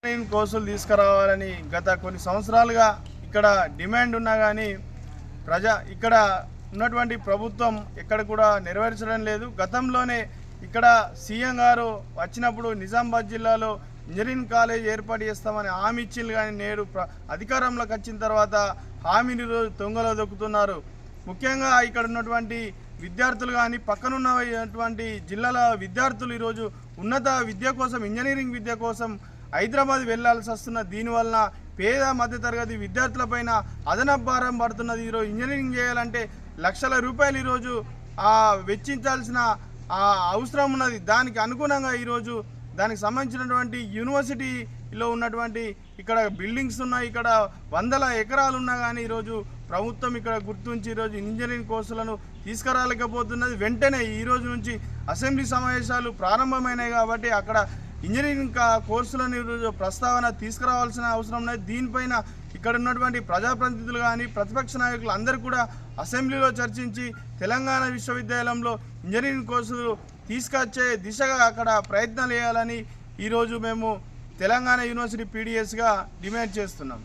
కోర్సులు తీసుకురావాలని గత కొన్ని సంవత్సరాలుగా ఇక్కడ డిమాండ్ ఉన్నా కానీ ఇక్కడ ఉన్నటువంటి ప్రభుత్వం ఎక్కడ కూడా నెరవేర్చడం లేదు. గతంలోనే ఇక్కడ సీఎం గారు వచ్చినప్పుడు నిజామాబాద్ జిల్లాలో ఇంజనీరింగ్ కాలేజ్ ఏర్పాటు చేస్తామని హామీ ఇచ్చింది, కానీ నేడు అధికారంలోకి వచ్చిన తర్వాత హామీని రోజు తొంగలో దొక్కుతున్నారు. ముఖ్యంగా ఇక్కడ ఉన్నటువంటి విద్యార్థులు కానీ పక్కనున్నటువంటి జిల్లాల విద్యార్థులు ఈరోజు ఉన్నత విద్య కోసం, ఇంజనీరింగ్ విద్య కోసం హైదరాబాద్ వెళ్లాల్సి వస్తున్న. దీనివలన పేద మధ్యతరగతి విద్యార్థులపైన అదనపు భారం పడుతున్నది. ఈరోజు ఇంజనీరింగ్ చేయాలంటే లక్షల రూపాయలు ఈరోజు వెచ్చించాల్సిన అవసరం ఉన్నది. దానికి అనుగుణంగా ఈరోజు దానికి సంబంధించినటువంటి యూనివర్సిటీలో ఉన్నటువంటి ఇక్కడ బిల్డింగ్స్ ఉన్నాయి, ఇక్కడ వందల ఎకరాలు ఉన్నా కానీ ఈరోజు ప్రభుత్వం ఇక్కడ గుర్తించి ఈరోజు ఇంజనీరింగ్ కోర్సులను తీసుకురాలేకపోతున్నది. వెంటనే ఈరోజు నుంచి అసెంబ్లీ సమావేశాలు ప్రారంభమైనాయి కాబట్టి అక్కడ ఇంజనీరింగ్ కోర్సులను ఈరోజు ప్రస్తావన తీసుకురావాల్సిన అవసరం ఉన్నది. దీనిపైన ఇక్కడ ఉన్నటువంటి ప్రజాప్రతినిధులు కానీ ప్రతిపక్ష నాయకులు అందరూ కూడా అసెంబ్లీలో చర్చించి తెలంగాణ విశ్వవిద్యాలయంలో ఇంజనీరింగ్ కోర్సులు తీసుకొచ్చే దిశగా అక్కడ ప్రయత్నాలు చేయాలని ఈరోజు మేము తెలంగాణ యూనివర్సిటీ పీడిఎస్గా డిమాండ్ చేస్తున్నాం.